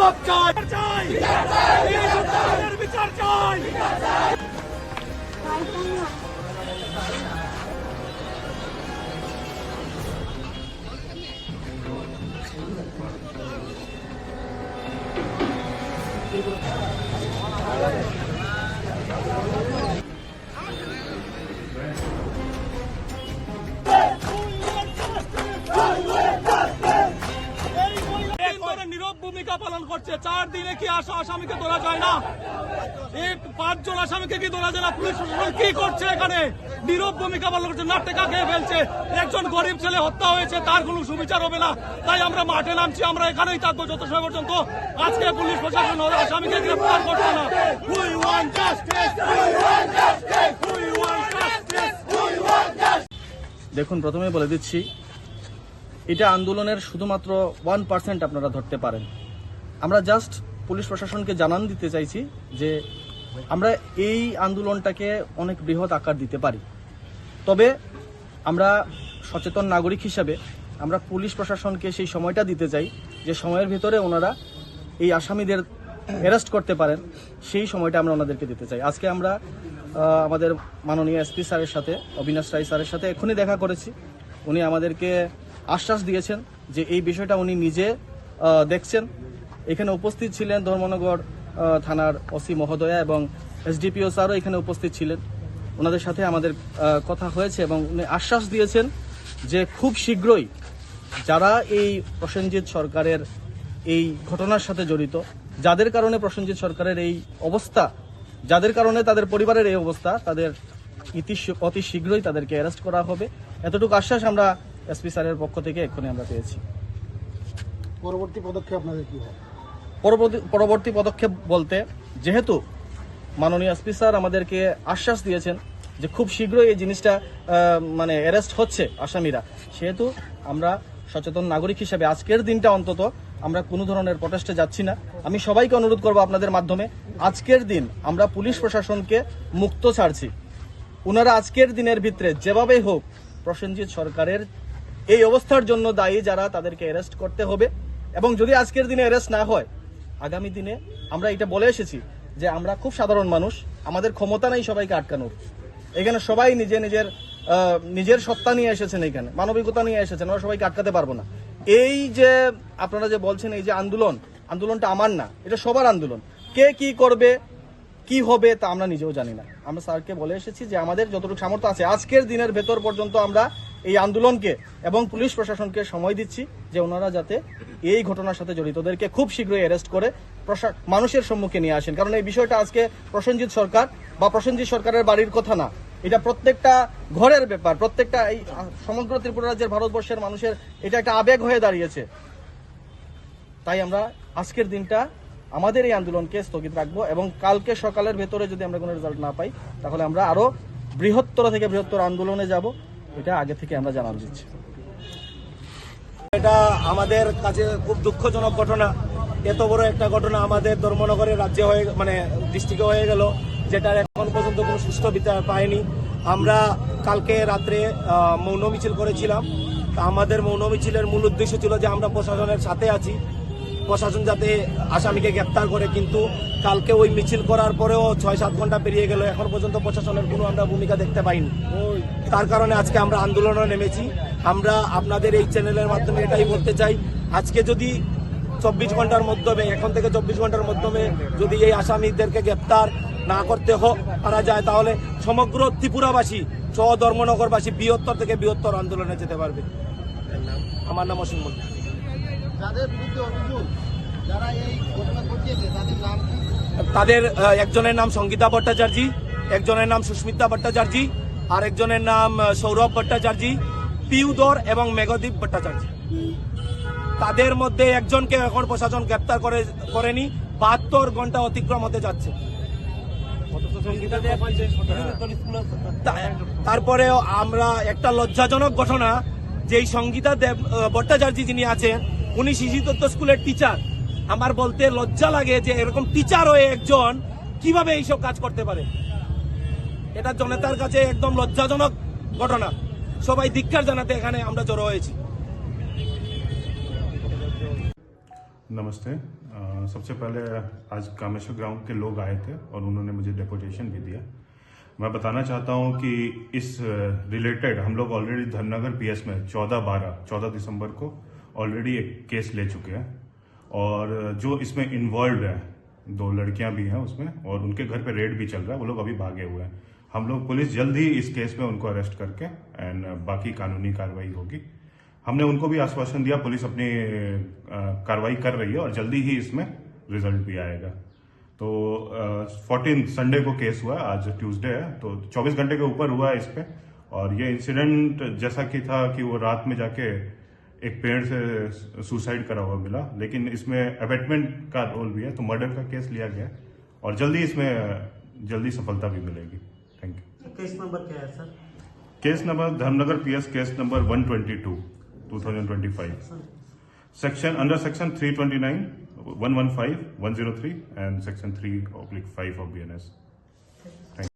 ইনসাফ চাই, বিচার চাই। নীরব ভূমিকা পালন করছে। 4 দিনে কি আসামিকে ধরা যায় না? এই 5 জন আসামিকে কি ধরা যায় না? পুলিশ প্রশাসন কি করছে এখানে? নীরব ভূমিকা পালন করছে, না টেকা খেয়ে ফেলছে। একজন গরিব ছেলে হত্যা হয়েছে, তার কোনো সুবিচার হবে না। তাই আমরা মাঠে নামছি, আমরা এখানেই থাকবো যত সময় পর্যন্ত আজকে পুলিশ প্রশাসন আসামিকে গ্রেফতার করছে না। We want justice! We want justice! We want justice! We want justice! দেখুন, প্রথমে বলে দিচ্ছি, এটা আন্দোলনের শুধুমাত্র 1% আপনারা ধরতে পারেন। আমরা জাস্ট পুলিশ প্রশাসনকে জানান দিতে চাইছি যে আমরা এই আন্দোলনটাকে অনেক বৃহৎ আকার দিতে পারি। তবে আমরা সচেতন নাগরিক হিসাবে আমরা পুলিশ প্রশাসনকে সেই সময়টা দিতে চাই যে সময়ের ভিতরে ওনারা এই আসামিদের অ্যারেস্ট করতে পারেন, সেই সময়টা আমরা ওনাদেরকে দিতে চাই। আজকে আমরা আমাদের মাননীয় এসপি স্যারের সাথে, অবিনাশ রায় স্যারের সাথে এখনই দেখা করেছি। উনি আমাদেরকে আশ্বাস দিয়েছেন যে এই বিষয়টা উনি নিজে দেখছেন। এখানে উপস্থিত ছিলেন ধর্মনগর থানার ওসি মহোদয়া এবং এসডিপিও স্যারও এখানে উপস্থিত ছিলেন। ওনাদের সাথে আমাদের কথা হয়েছে এবং উনি আশ্বাস দিয়েছেন যে খুব শীঘ্রই যারা এই প্রসেনজিৎ সরকারের এই ঘটনার সাথে জড়িত, যাদের কারণে প্রসেনজিৎ সরকারের এই অবস্থা, যাদের কারণে তাদের পরিবারের এই অবস্থা, তাদের অতি শীঘ্রই তাদেরকে অ্যারেস্ট করা হবে। এতটুকু আশ্বাস আমরা এসপি স্যারের পক্ষ থেকে এক্ষুনি আমরা পেয়েছি। পরবর্তী পদক্ষেপ আপনাদের কি হবে? পরবর্তী পদক্ষেপ বলতে, যেহেতু মাননীয় এসপি স্যার আমাদেরকে আশ্বাস দিয়েছেন যে খুব শীঘ্রই এই জিনিসটা মানে অ্যারেস্ট হচ্ছে আসামিরা, সেহেতু আমরা সচেতন নাগরিক হিসেবে আজকের দিনটা অন্তত আমরা কোনো ধরনের প্রটেস্টে যাচ্ছি না। আমি সবাইকে অনুরোধ করব আপনাদের মাধ্যমে, আজকের দিন আমরা পুলিশ প্রশাসনকে মুক্ত ছাড়ছি। ওনারা আজকের দিনের ভিতরে যেভাবেই হোক প্রসেনজিৎ সরকারের এই অবস্থার জন্য দায়ী যারা, তাদেরকে অ্যারেস্ট করতে হবে। এবং যদি আজকের দিনে অ্যারেস্ট না হয়, আগামী দিনে আমরা এটা বলে এসেছি যে আমরা খুব সাধারণ মানুষ, আমাদের ক্ষমতা নেই সবাইকে আটকানোর। এখানে সবাই নিজের সত্তা নিয়ে এসেছেন, এখানে মানবিকতা নিয়ে এসেছেন, আমরা সবাইকে আটকাতে পারবো না। এই যে আপনারা যে বলছেন এই যে আন্দোলনটা আমার না, এটা সবার আন্দোলন। কে কি করবে, কি হবে তা আমরা নিজেও জানি না। আমরা স্যারকে বলে এসেছি যে আমাদের যতটুকু সামর্থ্য আছে আজকের দিনের ভেতর পর্যন্ত আমরা এই আন্দোলনকে এবং পুলিশ প্রশাসনকে সময় দিচ্ছি যে ওনারা যাতে এই ঘটনার সাথে জড়িতদেরকে খুব শীঘ্রই অ্যারেস্ট করে মানুষের সম্মুখে নিয়ে আসেন। কারণ এই বিষয়টা আজকে প্রসেনজিৎ সরকার বা প্রসেনজিৎ সরকারের বাড়ির কথা না, এটা প্রত্যেকটা ঘরের ব্যাপার, প্রত্যেকটা এই সমগ্র ত্রিপুরা রাজ্যের, ভারতবর্ষের মানুষের এটা একটা আবেগ হয়ে দাঁড়িয়েছে। তাই আমরা আজকের দিনটা আমাদের এই আন্দোলনকে স্থগিত রাখবো এবং কালকে সকালের ভেতরে যদি আমরা কোনো রেজাল্ট না পাই, তাহলে আমরা আরো বৃহত্তর থেকে বৃহত্তর আন্দোলনে যাব। এটা আগে থেকে আমরা জানানো দিচ্ছি। এটা আমাদের কাছে খুব দুঃখজনক ঘটনা। এত বড় একটা ঘটনা আমাদের ধর্মনগরের রাজ্যে ডিস্ট্রিক্টে হয়ে গেল, যেটার এখন পর্যন্ত কোনো সুষ্ঠু বিচার পায়নি। আমরা কালকে রাত্রে মৌন মিছিল করেছিলাম। আমাদের মৌন মিছিলের মূল উদ্দেশ্য ছিল যে আমরা প্রশাসনের সাথে আছি, প্রশাসন যাতে আসামিকে গ্রেপ্তার করে। কিন্তু কালকে ওই মিছিল করার পরেও 6-7 ঘন্টা পেরিয়ে গেল, এখন পর্যন্ত প্রশাসনের কোনো আমরা ভূমিকা দেখতে পাইনি। তার কারণে আজকে আমরা আন্দোলনে নেমেছি। আমরা আপনাদের এই চ্যানেলের মাধ্যমে এটাই বলতে চাই, আজকে যদি 24 ঘন্টার মাধ্যমে, এখন থেকে 24 ঘন্টার মাধ্যমে যদি এই আসামিদেরকে গ্রেপ্তার না করতে পারা যায়, তাহলে সমগ্র ত্রিপুরাবাসী, ধর্মনগরবাসী বৃহত্তর থেকে বৃহত্তর আন্দোলনে যেতে পারবে। আমার নাম অসীম মন্ডল। তাদের একজনের নাম সঙ্গীতা ভট্টাচার্য, একজনের নাম সুস্মিতা ভট্টাচার্য, আর একজনের নাম সৌরভ ভট্টাচার্য, পিউদর এবং মেঘদীপ ভট্টাচার্য। তাদের মধ্যে একজনকে এখন প্রশাসন গ্রেপ্তার করেনি। 72 ঘন্টা অতিক্রম হতে যাচ্ছে। তারপরেও আমরা একটা লজ্জাজনক ঘটনা, যে সঙ্গীতা ভট্টাচার্য যিনি আছেন, উনি শিশুতত্ত্ব স্কুলের টিচার। আমার বলতে লজ্জা লাগে যে এরকম টিচার হয়ে একজন কিভাবে এইসব কাজ করতে পারে। এটা জনতার কাছে একদম লজ্জাজনক ঘটনা। সবাই ধিক্কার জানাতে এখানে আমরা জড়ো হয়েছি। नमस्ते। सबसे पहले आज कामेश्वर ग्राउंड के लोग आए थे और उन्होंने मुझे डेपुटेशन भी दिया। मैं बताना चाहता हूं कि इस रिलेटेड हम लोग ऑलरेडी धर्मनगर पीएस में 14 दिसंबर को ऑलरेडी एक केस ले चुके हैं और जो इसमें इन्वॉल्व है 2 लड़कियां भी हैं उसमें और उनके घर पे रेड भी चल रहा है, वो लोग अभी भागे हुए हैं। हम लोग पुलिस जल्द ही इस केस में उनको अरेस्ट करके एंड बाकी कानूनी कार्रवाई होगी। हमने उनको भी आश्वासन दिया, पुलिस अपनी कार्रवाई कर रही है और जल्दी ही इसमें रिजल्ट भी आएगा। तो 14 संडे को केस हुआ, आज ट्यूसडे है, तो 24 घंटे के ऊपर हुआ है इस पे। और ये इंसिडेंट जैसा कि था कि वो रात में जाके एक पेड़ से सुसाइड करा हुआ मिला, लेकिन इसमें अबेटमेंट का रोल भी है, तो मर्डर का केस लिया गया और जल्दी सफलता भी मिलेगी। Thank you. केस नंबर क्या है sir? Case number Dharmanagar PS case number 122 2025 section under section 329 115 103 and section 3/5 of BNS।